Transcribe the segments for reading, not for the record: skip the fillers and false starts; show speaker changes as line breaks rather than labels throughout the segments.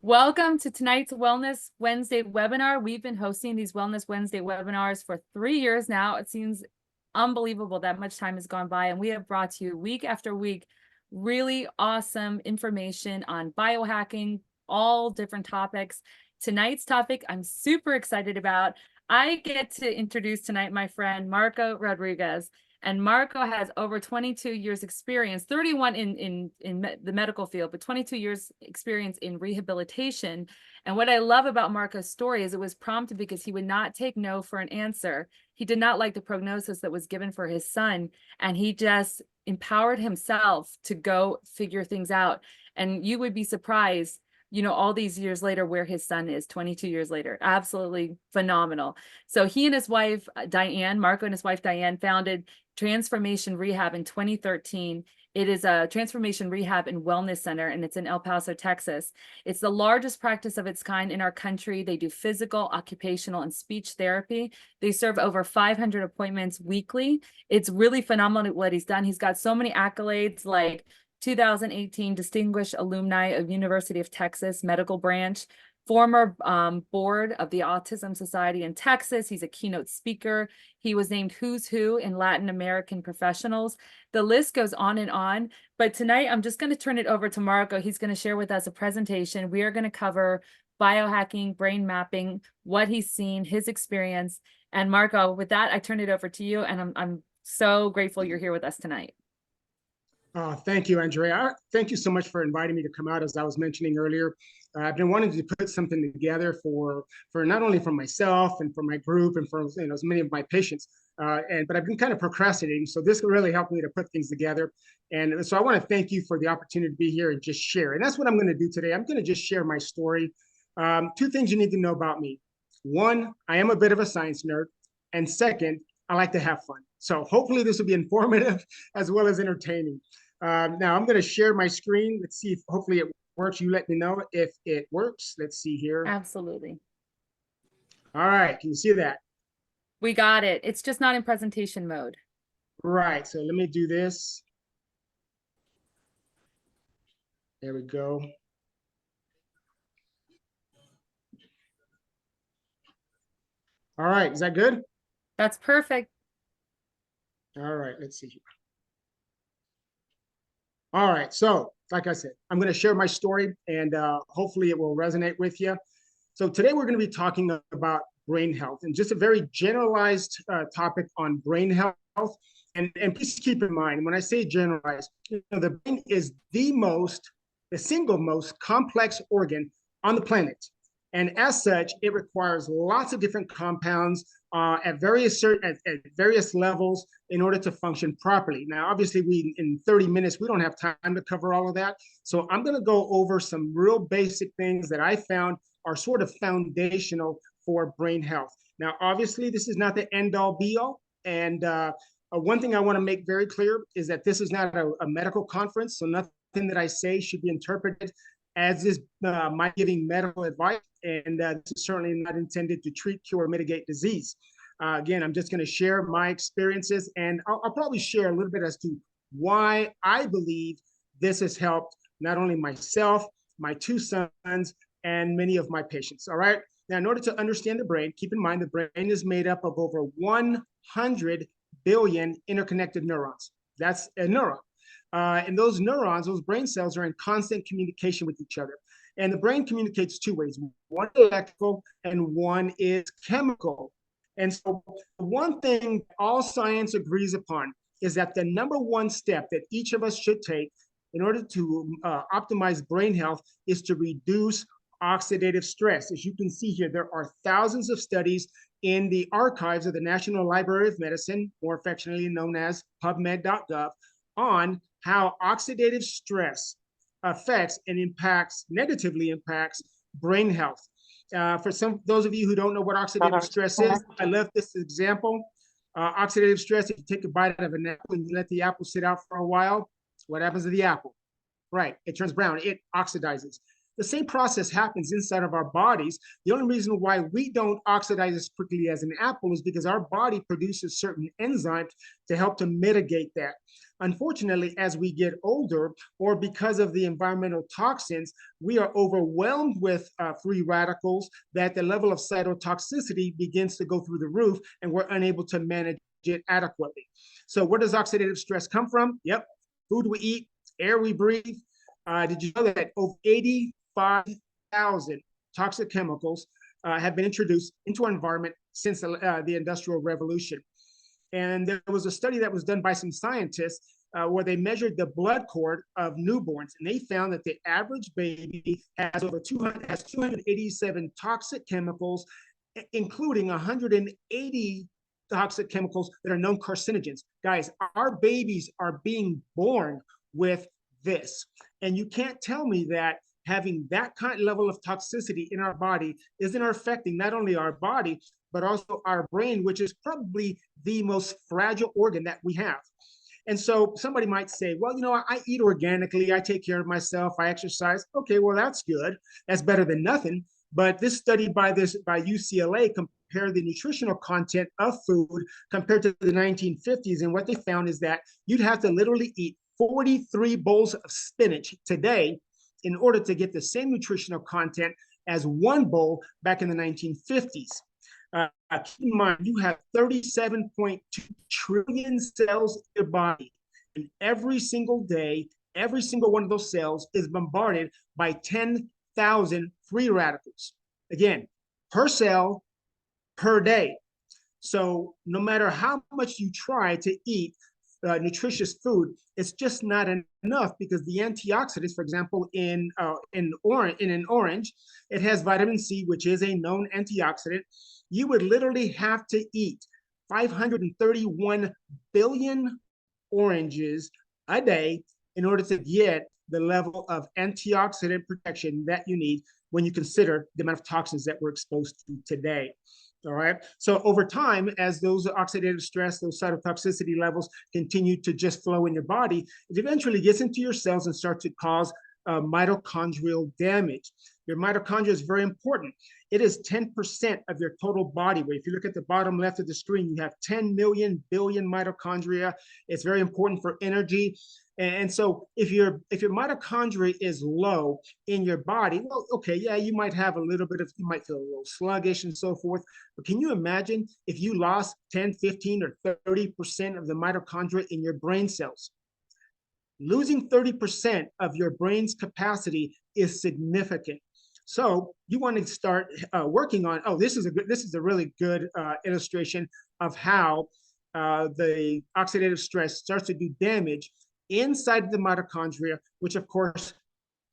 Welcome to tonight's Wellness Wednesday webinar. We've been hosting these Wellness Wednesday webinars for 3 years now. It seems unbelievable that much time has gone by, and we have brought to you week after week really awesome information on biohacking, all different topics. Tonight's topic I'm super excited about. I get to introduce tonight my friend Marco Rodriguez. And Marco has over 22 years experience, 31 in the medical field, but 22 years experience in rehabilitation. And what I love about Marco's story is it was prompted because he would not take no for an answer. He did not like the prognosis that was given for his son, and he just empowered himself to go figure things out. And you would be surprised, all these years later, where his son is 22 years later. Absolutely phenomenal. So he and his wife, Diane, Marco and his wife, Diane, founded Transformation Rehab in 2013. It is a transformation rehab and wellness center, and it's in El Paso, Texas. It's the largest practice of its kind in our country. They do physical, occupational, and speech therapy. They serve over 500 appointments weekly. It's really phenomenal what he's done. He's got so many accolades, like 2018 Distinguished Alumni of University of Texas Medical Branch, former board of the Autism Society in Texas. He's a keynote speaker. He was named Who's Who in Latin American Professionals. The list goes on, but tonight I'm just going to turn it over to Marco. He's going to share with us a presentation. We are going to cover biohacking, brain mapping, what he's seen, his experience. And Marco, with that, I turn it over to you, and I'm so grateful you're here with us tonight.
Thank you, Andrea. Thank you so much for inviting me to come out. As I was mentioning earlier, I've been wanting to put something together for not only for myself and for my group and for as many of my patients, but I've been kind of procrastinating. So this really helped me to put things together. And so I want to thank you for the opportunity to be here and just share. And that's what I'm going to do today. I'm going to just share my story. Two things you need to know about me. One, I am a bit of a science nerd. And second, I like to have fun. So hopefully this will be informative as well as entertaining. Now I'm going to share my screen. Let's see if hopefully it works. You let me know if it works. Let's see here.
Absolutely.
All right. Can you see that?
We got it. It's just not in presentation mode.
Right. So let me do this. There we go. All right. Is that good?
That's perfect.
All right. Let's see here. All right. So, like I said, I'm going to share my story, and hopefully it will resonate with you. So today we're going to be talking about brain health, and just a very generalized topic on brain health. And please keep in mind, when I say generalized, the brain is the single most complex organ on the planet. And as such, it requires lots of different compounds at various levels in order to function properly. Now, obviously, in 30 minutes, we don't have time to cover all of that. So I'm going to go over some real basic things that I found are sort of foundational for brain health. Now, obviously, this is not the end-all be-all. And one thing I want to make very clear is that this is not a medical conference, so nothing that I say should be interpreted as is my giving medical advice, and this is certainly not intended to treat, cure, or mitigate disease. Again, I'm just going to share my experiences, and I'll probably share a little bit as to why I believe this has helped not only myself, my two sons, and many of my patients. All right. Now, in order to understand the brain, keep in mind the brain is made up of over 100 billion interconnected neurons. That's a neuron. And those neurons, those brain cells, are in constant communication with each other. And the brain communicates two ways. One is electrical and one is chemical. And so one thing all science agrees upon is that the number one step that each of us should take in order to optimize brain health is to reduce oxidative stress. As you can see here, there are thousands of studies in the archives of the National Library of Medicine, more affectionately known as PubMed.gov, on how oxidative stress affects and negatively impacts brain health. For those of you who don't know what oxidative stress is, I left this example. Oxidative stress, if you take a bite out of an apple and you let the apple sit out for a while, what happens to the apple? Right, it turns brown, it oxidizes. The same process happens inside of our bodies. The only reason why we don't oxidize as quickly as an apple is because our body produces certain enzymes to help to mitigate that. Unfortunately, as we get older, or because of the environmental toxins, we are overwhelmed with free radicals that the level of cytotoxicity begins to go through the roof, and we're unable to manage it adequately. So where does oxidative stress come from? Yep, food we eat, air we breathe. Did you know that over 85,000 toxic chemicals have been introduced into our environment since the Industrial Revolution? And there was a study that was done by some scientists where they measured the blood cord of newborns, and they found that the average baby has 287 toxic chemicals, including 180 toxic chemicals that are known carcinogens. Guys, our babies are being born with this, and you can't tell me that having that kind of level of toxicity in our body isn't affecting not only our body, but also our brain, which is probably the most fragile organ that we have. And so somebody might say, well, you know, I eat organically, I take care of myself, I exercise. Okay, well, that's good. That's better than nothing. But this study by UCLA compared the nutritional content of food compared to the 1950s. And what they found is that you'd have to literally eat 43 bowls of spinach today in order to get the same nutritional content as one bowl back in the 1950s. Keep in mind, you have 37.2 trillion cells in your body, and every single day, every single one of those cells is bombarded by 10,000 free radicals. Again, per cell, per day. So no matter how much you try to eat nutritious food, it's just not enough, because the antioxidants, for example, in an orange, it has vitamin C, which is a known antioxidant. You would literally have to eat 531 billion oranges a day in order to get the level of antioxidant protection that you need when you consider the amount of toxins that we're exposed to today. All right. So over time, as those oxidative stress, those cytotoxicity levels continue to just flow in your body, it eventually gets into your cells and starts to cause mitochondrial damage. Your mitochondria is very important. It is 10% of your total body weight. If you look at the bottom left of the screen, you have 10 million billion mitochondria. It's very important for energy. And so if your mitochondria is low in your body, well, okay, yeah, you might have a little bit of, you might feel a little sluggish and so forth. But can you imagine if you lost 10, 15, or 30% of the mitochondria in your brain cells? Losing 30% of your brain's capacity is significant. So you want to start working on, oh, this is a really good illustration of how the oxidative stress starts to do damage inside the mitochondria, which of course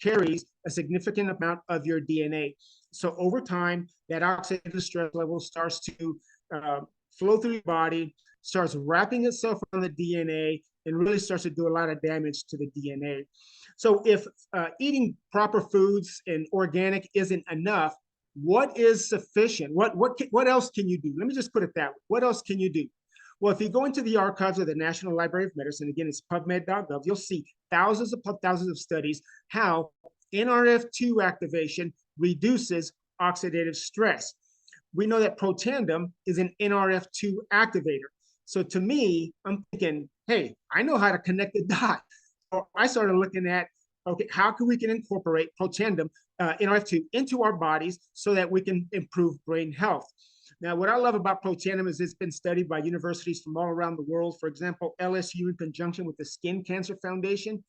carries a significant amount of your DNA. So over time, that oxidative stress level starts to flow through your body, starts wrapping itself on the DNA, and really starts to do a lot of damage to the DNA. So if eating proper foods and organic isn't enough, what is sufficient? What else can you do? Let me just put it that way. What else can you do? Well, if you go into the archives of the National Library of Medicine, again, it's pubmed.gov, you'll see thousands of studies how NRF2 activation reduces oxidative stress. We know that Protandim is an NRF2 activator. So to me, I'm thinking, hey, I know how to connect the dot. So I started looking at, okay, how can we incorporate Protandim, NRF2, into our bodies so that we can improve brain health. Now, what I love about Protandim is it's been studied by universities from all around the world. For example, LSU, in conjunction with the Skin Cancer Foundation,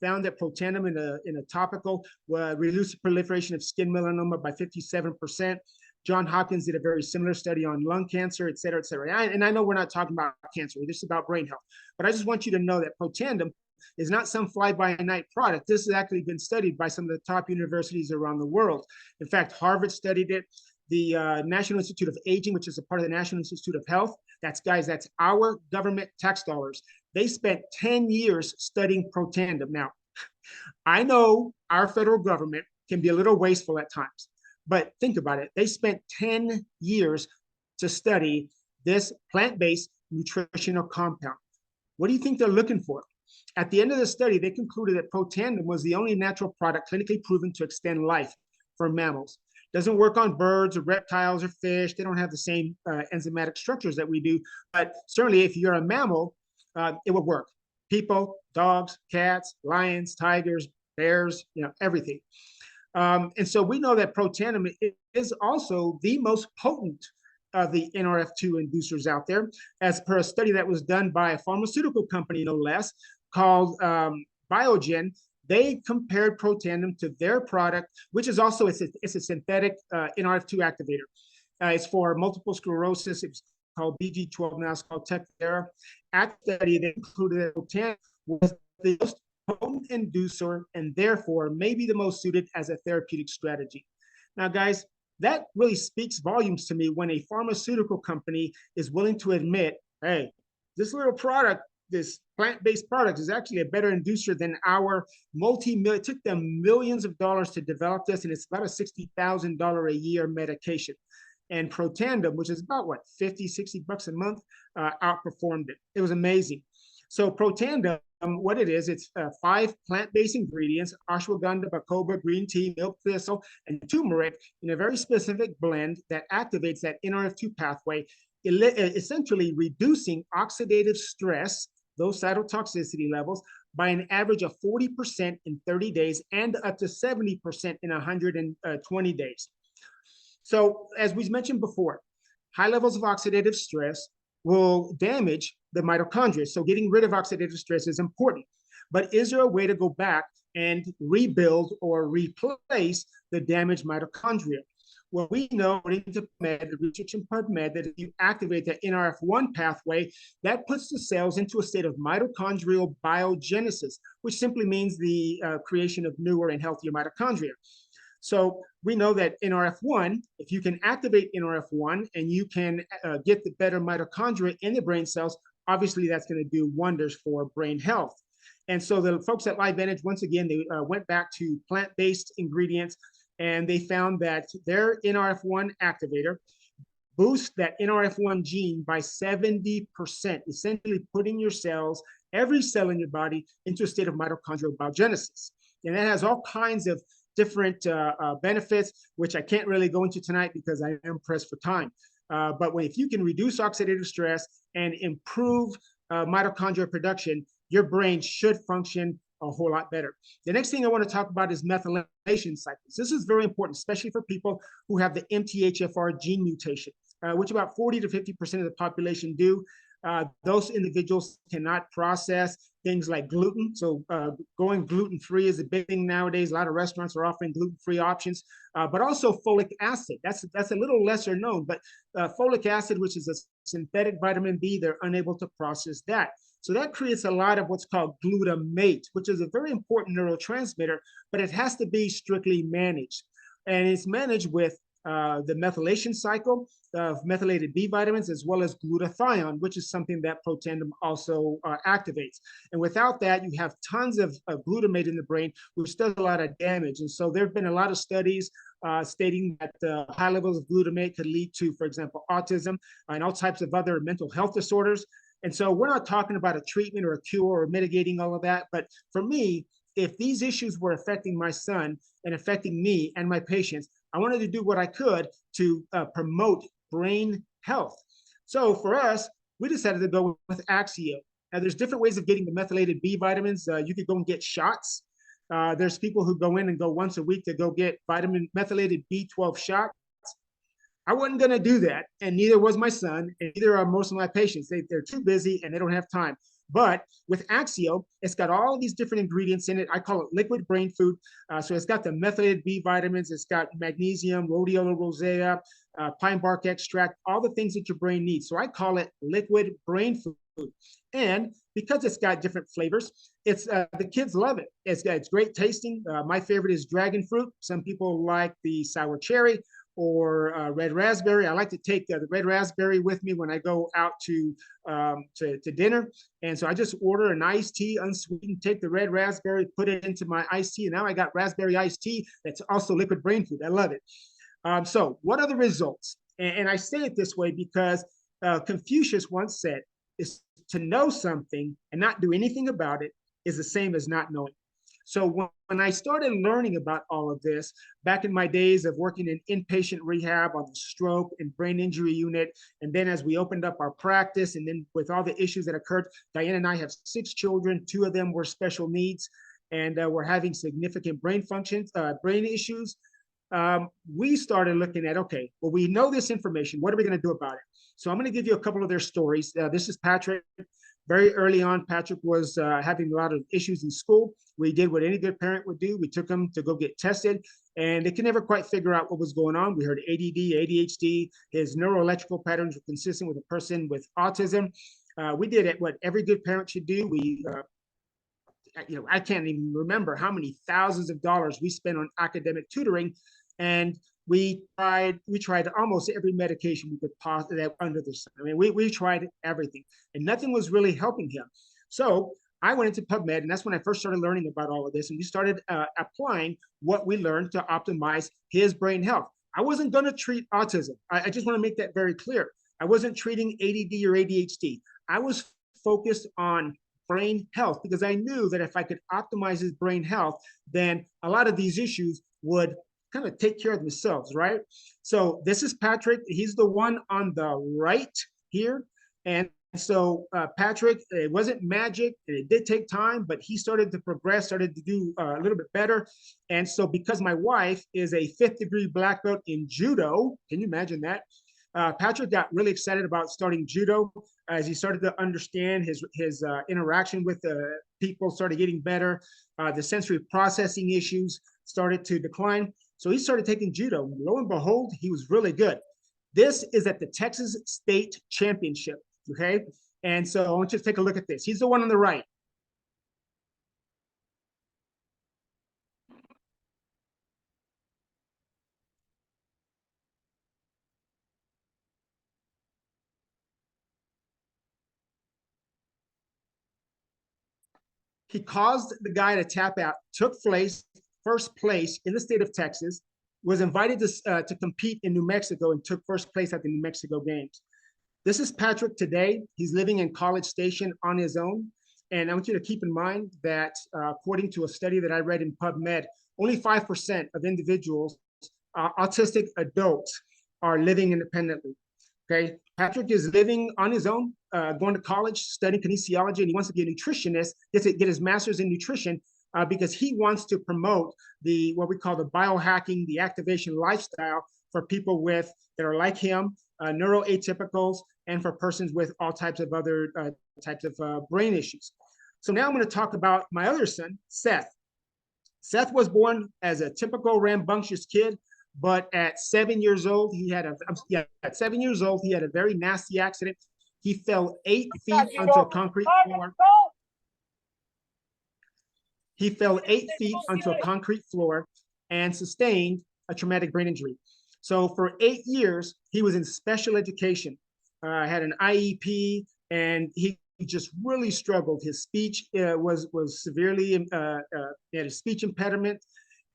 found that Protandim in a topical reduced the proliferation of skin melanoma by 57%. John Hopkins did a very similar study on lung cancer, et cetera, et cetera. And I know we're not talking about cancer, this is about brain health. But I just want you to know that Protandim is not some fly-by-night product. This has actually been studied by some of the top universities around the world. In fact, Harvard studied it. The National Institute of Aging, which is a part of the National Institute of Health, that's our government tax dollars. They spent 10 years studying Protandim. Now, I know our federal government can be a little wasteful at times, but think about it. They spent 10 years to study this plant-based nutritional compound. What do you think they're looking for? At the end of the study, they concluded that Protandim was the only natural product clinically proven to extend life for mammals. Doesn't work on birds or reptiles or fish. They don't have the same enzymatic structures that we do. But certainly, if you're a mammal, it would work. People, dogs, cats, lions, tigers, bears, everything. And so we know that Protandim is also the most potent of the NRF2 inducers out there, as per a study that was done by a pharmaceutical company, no less, called Biogen. They compared Protandim to their product, which is also it's a synthetic NRF2 activator. It's for multiple sclerosis. It's called BG12, now it's called Tecfidera. At the study, they concluded that Protandim was the most potent inducer and therefore may be the most suited as a therapeutic strategy. Now, guys, that really speaks volumes to me when a pharmaceutical company is willing to admit, hey, this little product, this plant-based product is actually a better inducer than our multi-million, it took them millions of dollars to develop this, and it's about a $60,000 a year medication. And Protandim, which is about what, 50, 60 bucks a month, outperformed it. It was amazing. So Protandim, what it is, it's 5 plant-based ingredients: ashwagandha, bacopa, green tea, milk thistle, and turmeric in a very specific blend that activates that NRF2 pathway, essentially reducing oxidative stress, those cytotoxicity levels, by an average of 40% in 30 days and up to 70% in 120 days. So as we mentioned before, high levels of oxidative stress will damage the mitochondria. So getting rid of oxidative stress is important. But is there a way to go back and rebuild or replace the damaged mitochondria? Well, we know, according to PubMed, the research in PubMed, that if you activate the NRF1 pathway, that puts the cells into a state of mitochondrial biogenesis, which simply means the creation of newer and healthier mitochondria. So we know that NRF1, if you can activate NRF1 and you can get the better mitochondria in the brain cells, obviously that's going to do wonders for brain health. And so the folks at LiveVantage, once again, they went back to plant-based ingredients, and they found that their NRF1 activator boosts that NRF1 gene by 70%, essentially putting your cells, every cell in your body, into a state of mitochondrial biogenesis. And that has all kinds of different benefits, which I can't really go into tonight because I am pressed for time. But if you can reduce oxidative stress and improve mitochondrial production, your brain should function a whole lot better. The next thing I want to talk about is methylation cycles. This is very important, especially for people who have the MTHFR gene mutation, which about 40 to 50% of the population do. Those individuals cannot process things like gluten. So going gluten-free is a big thing nowadays. A lot of restaurants are offering gluten-free options, but also folic acid. That's a little lesser known, but folic acid, which is a synthetic vitamin B, they're unable to process that. So that creates a lot of what's called glutamate, which is a very important neurotransmitter, but it has to be strictly managed. And it's managed with the methylation cycle of methylated B vitamins, as well as glutathione, which is something that Protandim also activates. And without that, you have tons of glutamate in the brain, which does a lot of damage. And so there have been a lot of studies stating that high levels of glutamate could lead to, for example, autism and all types of other mental health disorders. And so we're not talking about a treatment or a cure or mitigating all of that. But for me, if these issues were affecting my son and affecting me and my patients, I wanted to do what I could to promote brain health. So for us, we decided to go with Axio. Now, there's different ways of getting the methylated B vitamins. You could go and get shots. There's people who go in and go once a week to go get methylated B12 shots. I wasn't going to do that, and neither was my son, and neither are most of my patients. They're too busy, and they don't have time. But with Axio, it's got all of these different ingredients in it. I call it liquid brain food. So it's got the methylated B vitamins. It's got magnesium, rhodiola rosea, pine bark extract, all the things that your brain needs. So I call it liquid brain food. And because it's got different flavors, it's the kids love it. It's great tasting. My favorite is dragon fruit. Some people like the sour cherry or red raspberry. I like to take the red raspberry with me when I go out to dinner. And so I just order an iced tea, unsweetened, take the red raspberry, put it into my iced tea. And now I got raspberry iced tea that's also liquid brain food. I love it. So what are the results? And I say it this way because Confucius once said, is to know something and not do anything about it is the same as not knowing. So when I started learning about all of this, back in my days of working in inpatient rehab on the stroke and brain injury unit, and then as we opened up our practice, and then with all the issues that occurred, Diane and I have 6 children. 2 of them were special needs, and we're having significant brain issues. We started looking at, okay, well, we know this information. What are we going to do about it? So I'm going to give you a couple of their stories. This is Patrick. Very early on, Patrick was having a lot of issues in school. We did what any good parent would do. We took him to go get tested, and they could never quite figure out what was going on. We heard ADD, ADHD. His neuroelectrical patterns were consistent with a person with autism. We did it, what every good parent should do. I can't even remember how many thousands of dollars we spent on academic tutoring, and we tried almost every medication we could possibly under the sun. I mean, we tried everything, and nothing was really helping him. So I went into PubMed, and that's when I first started learning about all of this, and we started applying what we learned to optimize his brain health. I wasn't going to treat autism. I just want to make that very clear. I wasn't treating ADD or ADHD. I was focused on brain health because I knew that if I could optimize his brain health, then a lot of these issues would kind of take care of themselves, right? So this is Patrick. He's the one on the right here. And so Patrick, it wasn't magic. It did take time, but he started to progress, started to do a little bit better. And so because my wife is a 5th degree black belt in judo, can you imagine that? Patrick got really excited about starting judo as he started to understand his interaction with people started getting better. The sensory processing issues started to decline. So he started taking judo. Lo and behold, he was really good. This is at the Texas State Championship, okay? And so I want you to take a look at this. He's the one on the right. He caused the guy to tap out, took first place in the state of Texas, was invited to compete in New Mexico, and took first place at the New Mexico Games. This is Patrick today. He's living in College Station on his own. And I want you to keep in mind that according to a study that I read in PubMed, only 5% of individuals, autistic adults, are living independently. Okay, Patrick is living on his own, going to college, studying kinesiology, and he wants to be a nutritionist, get his master's in nutrition because he wants to promote what we call the biohacking, the activation lifestyle for people that are like him, neuroatypicals, and for persons with all types of other types of brain issues. So now I'm going to talk about my other son, Seth. Seth was born as a typical rambunctious kid. But at 7 years old, he had a very nasty accident. He fell 8 feet onto a concrete floor. He fell 8 feet onto a concrete floor and sustained a traumatic brain injury. So for 8 years, he was in special education, had an IEP, and he just really struggled. His speech was severely, he had a speech impediment.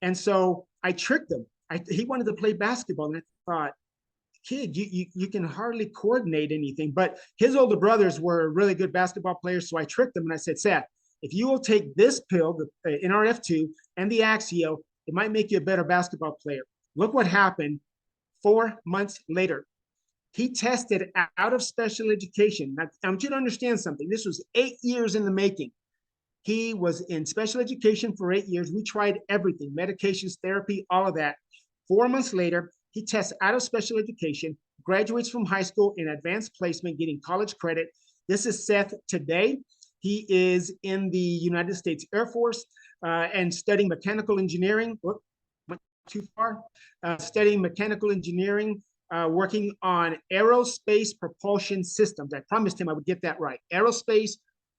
And so I tricked him. He wanted to play basketball, and I thought, kid, you can hardly coordinate anything. But his older brothers were really good basketball players, so I tricked them, and I said, Seth, if you will take this pill, the NRF2, and the Axio, it might make you a better basketball player. Look what happened 4 months later. He tested out of special education. Now, I want you to understand something. This was 8 years in the making. He was in special education for 8 years. We tried everything, medications, therapy, all of that. 4 months later, he tests out of special education, graduates from high school in advanced placement, getting college credit. This is Seth today. He is in the United States Air Force and studying mechanical engineering. Whoop, went too far. Studying mechanical engineering, working on aerospace propulsion systems. I promised him I would get that right. Aerospace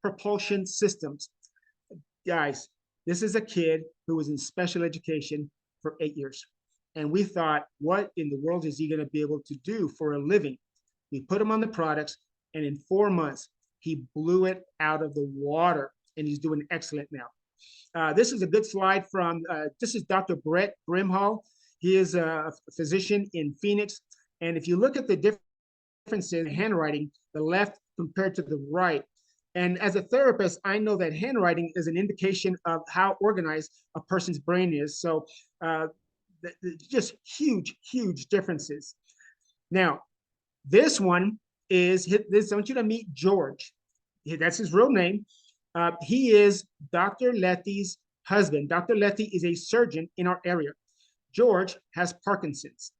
propulsion systems. Guys, this is a kid who was in special education for 8 years. And we thought, what in the world is he going to be able to do for a living? We put him on the products, and in 4 months, he blew it out of the water, and he's doing excellent now. This is a good slide from, this is Dr. Brett Grimhall. He is a physician in Phoenix. And if you look at the differences in handwriting, the left compared to the right, And as a therapist, I know that handwriting is an indication of how organized a person's brain is. So uh, just huge, huge differences. Now, this one is this. I want you to meet George. That's his real name. He is Dr. Letty's husband. Dr. Letty is a surgeon in our area. George has Parkinson's.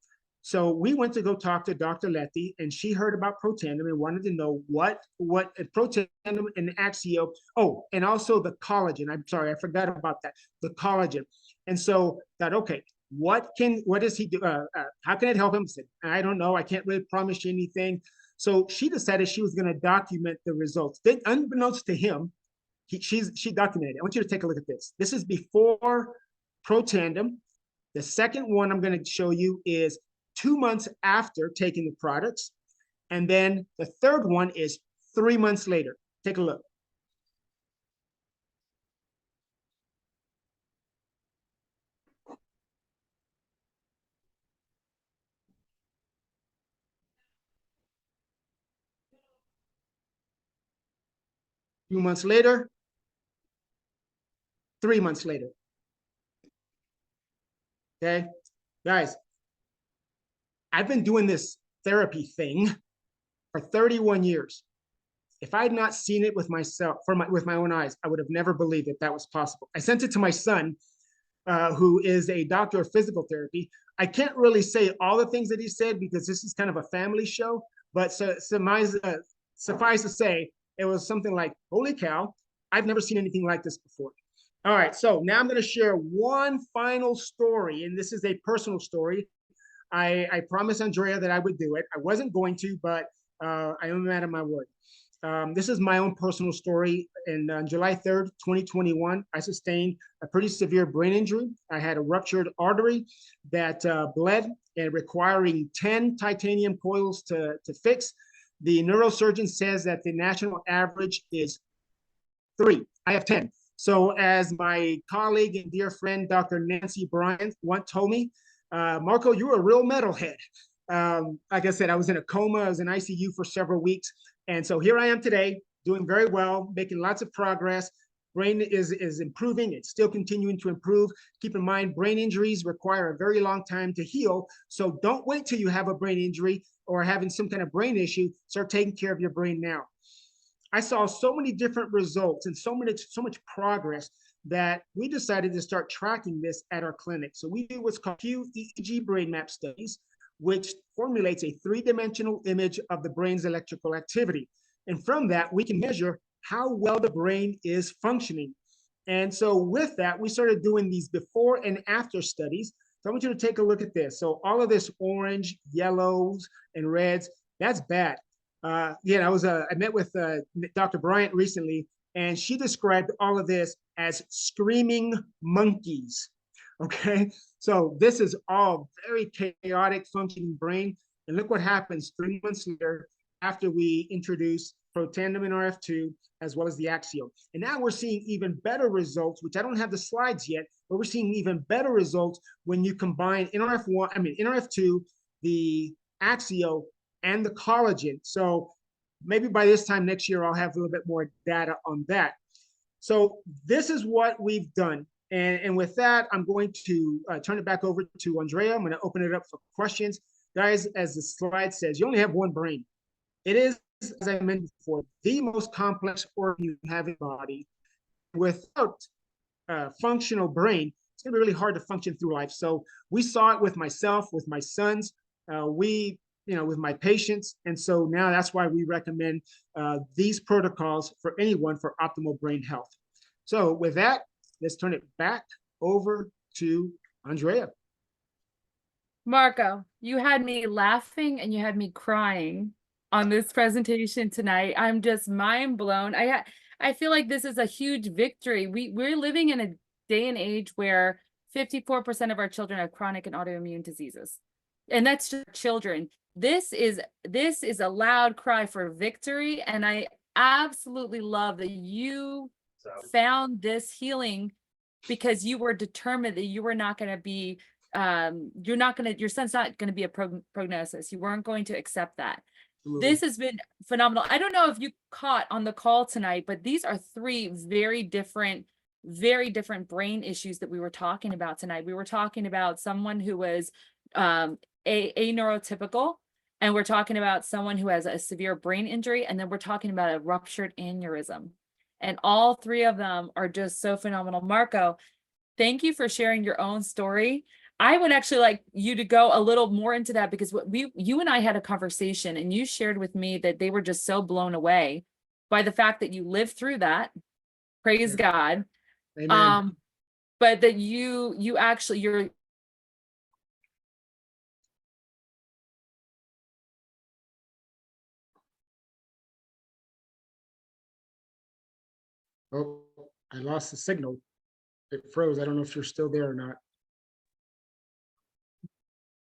So we went to go talk to Dr. Letty, and she heard about Protandim and wanted to know what Protandim and Axio. Oh, and also the collagen. I'm sorry, I forgot about that. The collagen. And so that okay, what does he do? How can it help him? I said, I don't know. I can't really promise you anything. So she decided she was going to document the results. Then, unbeknownst to him, she documented it. I want you to take a look at this. This is before Protandim. The second one I'm going to show you is 2 months after taking the products. And then the third one is 3 months later. Take a look. Few months later, 3 months later. Okay, guys, I've been doing this therapy thing for 31 years. If I had not seen it with myself, with my own eyes, I would have never believed that that was possible. I sent it to my son, who is a doctor of physical therapy. I can't really say all the things that he said because this is kind of a family show, but suffice to say, it was something like, holy cow, I've never seen anything like this before. All right, so now I'm going to share one final story, and this is a personal story. I promised Andrea that I would do it. I wasn't going to, but I am a man of my word. This is my own personal story. And on July 3rd, 2021, I sustained a pretty severe brain injury. I had a ruptured artery that bled and requiring 10 titanium coils to fix. The neurosurgeon says that the national average is 3. I have 10. So as my colleague and dear friend, Dr. Nancy Bryant, once told me, Marco, you're a real metalhead. Like I said, I was in a coma. I was in ICU for several weeks. And so here I am today, doing very well, making lots of progress. Brain is improving. It's still continuing to improve. Keep in mind, brain injuries require a very long time to heal. So don't wait till you have a brain injury or having some kind of brain issue. Start taking care of your brain now. I saw so many different results and so much progress that we decided to start tracking this at our clinic. So we do what's called QEEG brain map studies, which formulates a 3-dimensional image of the brain's electrical activity. And from that, we can measure how well the brain is functioning. And so with that, we started doing these before and after studies. So I want you to take a look at this. So all of this orange, yellows, and reds, that's bad. I met with Dr. Bryant recently, and she described all of this as screaming monkeys. Okay, so this is all very chaotic functioning brain. And look what happens 3 months later after we introduce Protandim NRF2 as well as the Axio. And now we're seeing even better results, which I don't have the slides yet, but we're seeing even better results when you combine NRF2, the Axio, and the collagen. So maybe by this time next year, I'll have a little bit more data on that. So this is what we've done. And with that, I'm going to turn it back over to Andrea. I'm going to open it up for questions. Guys, as the slide says, you only have one brain. It is, as I mentioned before, the most complex organ you have in the body. Without a functional brain, it's going to be really hard to function through life. So we saw it with myself, with my sons. With my patients. And so now that's why we recommend these protocols for anyone for optimal brain health. So with that, let's turn it back over to Andrea.
Marco, you had me laughing and you had me crying on this presentation tonight. I'm just mind blown. I feel like this is a huge victory. We're living in a day and age where 54% of our children have chronic and autoimmune diseases. And that's just children. This is a loud cry for victory. And I absolutely love that you found this healing because you were determined that you were not going to be, your son's not going to be a prognosis. You weren't going to accept that. this has been phenomenal. I don't know if you caught on the call tonight, but these are three very different brain issues that we were talking about tonight. We were talking about someone who was a neurotypical, and we're talking about someone who has a severe brain injury, and then we're talking about a ruptured aneurysm. And all three of them are just so phenomenal. Marco, thank you for sharing your own story. I would actually like you to go a little more into that, because you and I had a conversation, and you shared with me that they were just so blown away by the fact that you lived through that. Praise God.
Amen.
But that you actually, you're
Oh, I lost the signal. It froze. I don't know if you're still there or not.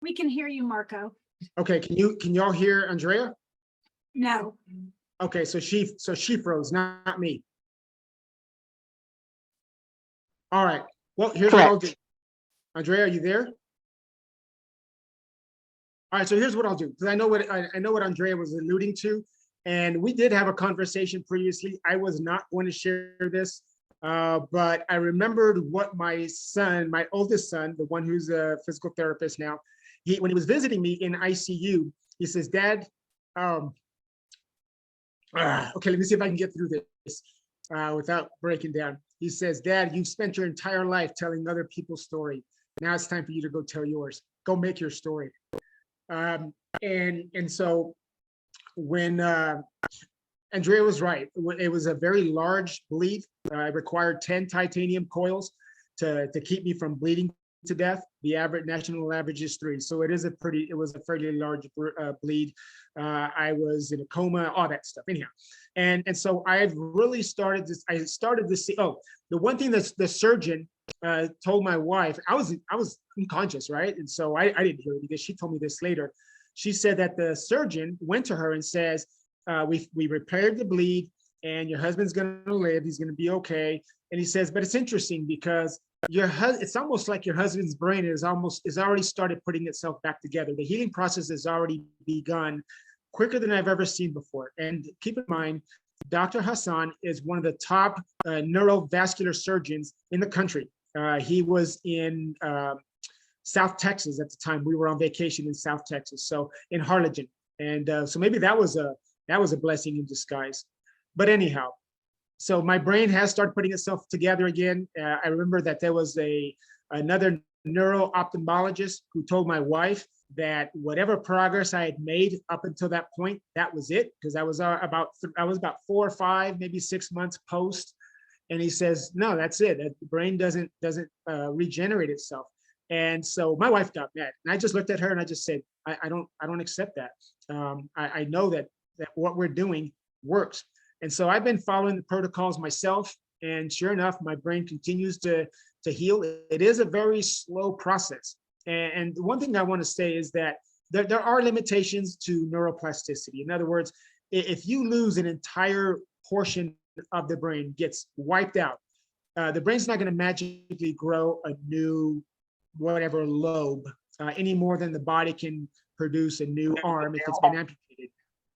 We can hear you, Marco.
Okay, can y'all hear Andrea?
No.
Okay, so she froze, not me. All right. Well, here's what I'll do. Andrea, are you there? All right, so here's what I'll do, because I know what Andrea was alluding to, and we did have a conversation previously. I was not going to share this, but I remembered what my son, my oldest son, the one who's a physical therapist now, when he was visiting me in ICU, he says, "Dad, okay, let me see if I can get through this without breaking down." He says, "Dad, you've spent your entire life telling other people's story. Now it's time for you to go tell yours. Go make your story." And so when Andrea was right, it was a very large bleed. I required 10 titanium coils to keep me from bleeding to death. The national average is 3. So it was a fairly large bleed. I was in a coma, all that stuff. Anyhow, and so I've really started to see. Oh, the one thing that the surgeon told my wife, I was unconscious, right? And so I didn't hear it, because she told me this later. She said that the surgeon went to her and says, we repaired the bleed, and your husband's going to live. He's going to be okay. And he says, but it's interesting, because it's almost like your husband's brain is already started putting itself back together. The healing process has already begun quicker than I've ever seen before. And keep in mind, Dr. Hassan is one of the top neurovascular surgeons in the country. He was in South Texas at the time. We were on vacation in South Texas, so in Harlingen. And so maybe that was a blessing in disguise. But anyhow, so my brain has started putting itself together again. I remember that there was another neuro-ophthalmologist who told my wife that whatever progress I had made up until that point, that was it, because I was about 4 or 5, maybe 6 months post. And he says, no, that's it. The brain doesn't regenerate itself. And so my wife got mad, and I just looked at her and I just said, I don't accept that. I know that what we're doing works. And so I've been following the protocols myself, and sure enough, my brain continues to heal. It is a very slow process. And one thing I want to say is that there are limitations to neuroplasticity. In other words, if you lose an entire portion of the brain, gets wiped out, the brain's not going to magically grow a new whatever lobe any more than the body can produce a new arm if it's been amputated.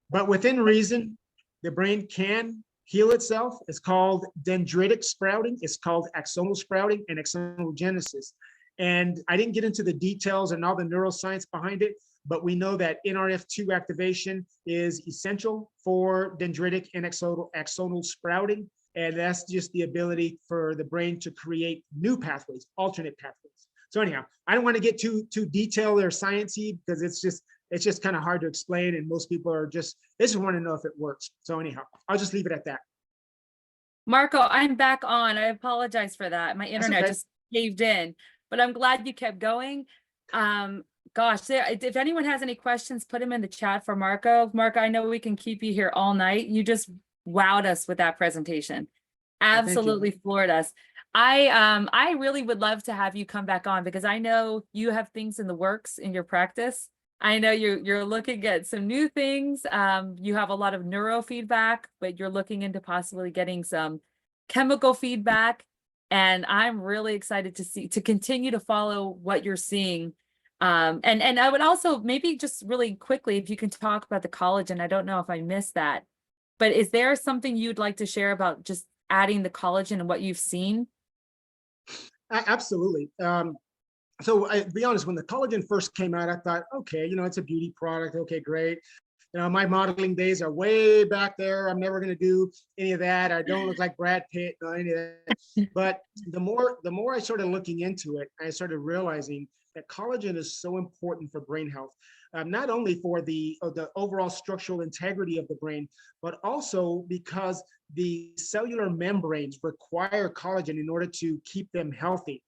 But within reason, the brain can heal itself. It's called dendritic sprouting. It's called axonal sprouting and axonal genesis. And I didn't get into the details and all the neuroscience behind it, but we know that NRF2 activation is essential for dendritic and axonal sprouting. And that's just the ability for the brain to create new pathways, alternate pathways. So anyhow, I don't want to get too detailed or sciencey, because it's just kind of hard to explain, and most people they just want to know if it works. So anyhow, I'll just leave it at that.
Marco, I'm back on. I apologize for that. My internet just caved in, but I'm glad you kept going. Gosh, if anyone has any questions, put them in the chat for Marco. Marco, I know we can keep you here all night. You just wowed us with that presentation. Absolutely floored us. I really would love to have you come back on, because I know you have things in the works in your practice. I know you're looking at some new things. You have a lot of neurofeedback, but you're looking into possibly getting some chemical feedback. And I'm really excited to continue to follow what you're seeing And I would also maybe just really quickly, if you can talk about the collagen, I don't know if I missed that, but is there something you'd like to share about just adding the collagen and what you've seen?
Absolutely. So to be honest, when the collagen first came out, I thought, okay, it's a beauty product. Okay, great. My modeling days are way back there. I'm never going to do any of that. I don't look like Brad Pitt or any of that. But the more I started looking into it, I started realizing that collagen is so important for brain health, not only for the overall structural integrity of the brain, but also because the cellular membranes require collagen in order to keep them healthy.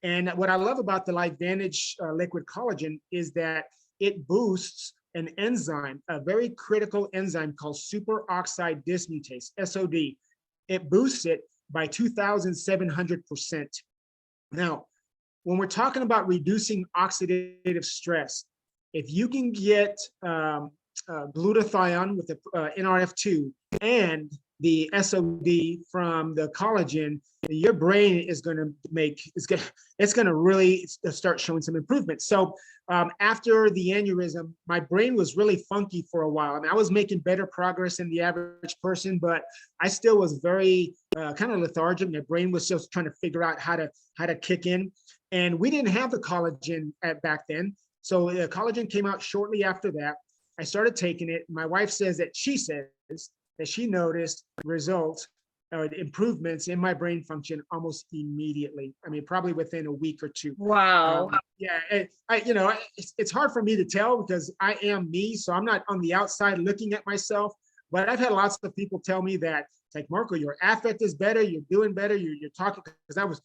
And what I love about the LifeVantage liquid collagen is that it boosts an enzyme, a very critical enzyme called superoxide dismutase, SOD. It boosts it by 2,700%. Now, when we're talking about reducing oxidative stress, if you can get glutathione with the NRF2 and the SOD from the collagen, your brain is going to it's going to really start showing some improvement. So after the aneurysm, my brain was really funky for a while. I mean, I was making better progress than the average person, but I still was very kind of lethargic. My brain was just trying to figure out how to kick in. And we didn't have the collagen back then. So the collagen came out shortly after that. I started taking it. My wife says that she noticed results or improvements in my brain function almost immediately. I mean, probably within a week or two.
Wow.
Yeah, it's hard for me to tell because I am me, so I'm not on the outside looking at myself. But I've had lots of people tell me that, it's like, Marco, your affect is better, you're doing better, you're talking, because I was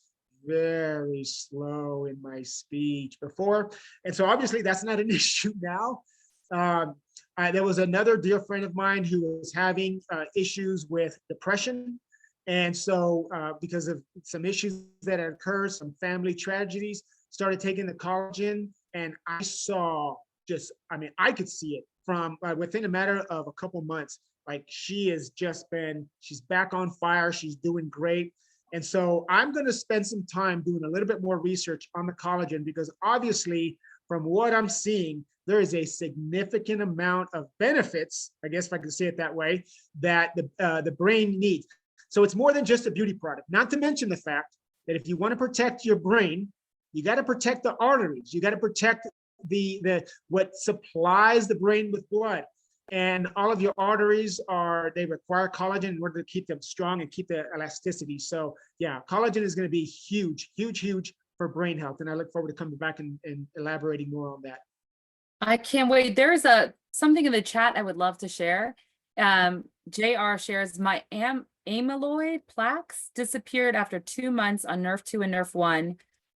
very slow in my speech before, and so obviously that's not an issue now. There was another dear friend of mine who was having issues with depression. And so because of some issues that had occurred, some family tragedies, started taking the collagen. And I saw I could see it from within a matter of a couple months. Like she's back on fire. She's doing great. And so I'm going to spend some time doing a little bit more research on the collagen, because obviously from what I'm seeing, there is a significant amount of benefits, I guess if I can say it that way, that the brain needs. So it's more than just a beauty product, not to mention the fact that if you want to protect your brain, you got to protect the arteries. You got to protect what supplies the brain with blood. And all of your arteries they require collagen in order to keep them strong and keep the elasticity. So yeah, collagen is going to be huge, huge, huge for brain health. And I look forward to coming back and elaborating more on that.
I can't wait. There's something in the chat I would love to share. JR shares, my amyloid plaques disappeared after 2 months on Nerf 2 and Nerf 1.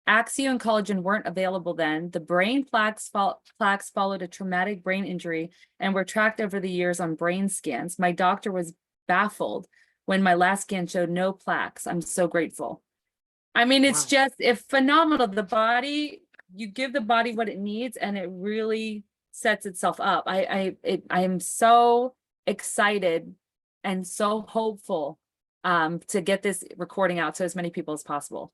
Axio and collagen weren't available then. The brain plaques followed a traumatic brain injury and were tracked over the years on brain scans. My doctor was baffled when my last scan showed no plaques. I'm so grateful. I mean, it's just phenomenal. The body, you give the body what it needs and it really sets itself up. I am so excited and so hopeful to get this recording out to as many people as possible.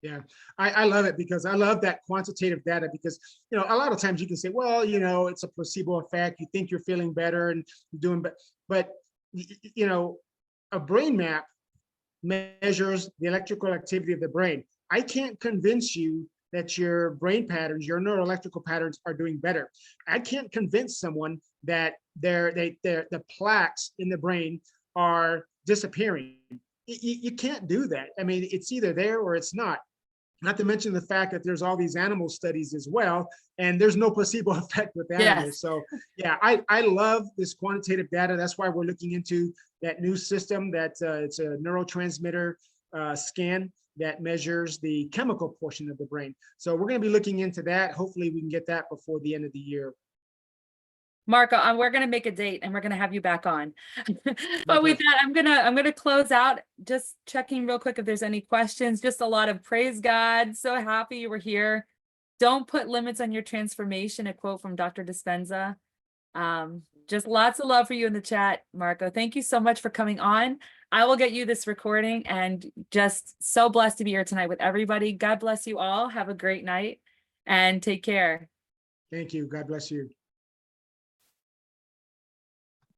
Yeah, I love it because I love that quantitative data, because, a lot of times you can say, well, it's a placebo effect. You think you're feeling better and doing, but a brain map measures the electrical activity of the brain. I can't convince you that your brain patterns, your neuroelectrical patterns are doing better. I can't convince someone that the plaques in the brain are disappearing. You can't do that. I mean, it's either there or it's not. Not to mention the fact that there's all these animal studies as well, and there's no placebo effect with animals. Yes. So yeah, I love this quantitative data. That's why we're looking into that new system that it's a neurotransmitter scan that measures the chemical portion of the brain. So we're going to be looking into that. Hopefully we can get that before the end of the year.
Marco, we're going to make a date and we're going to have you back on. But with that, I'm going to close out, just checking real quick if there's any questions. Just a lot of praise God. So happy you were here. Don't put limits on your transformation, a quote from Dr. Dispenza. Just lots of love for you in the chat, Marco. Thank you so much for coming on. I will get you this recording, and just so blessed to be here tonight with everybody. God bless you all. Have a great night and take care.
Thank you. God bless you.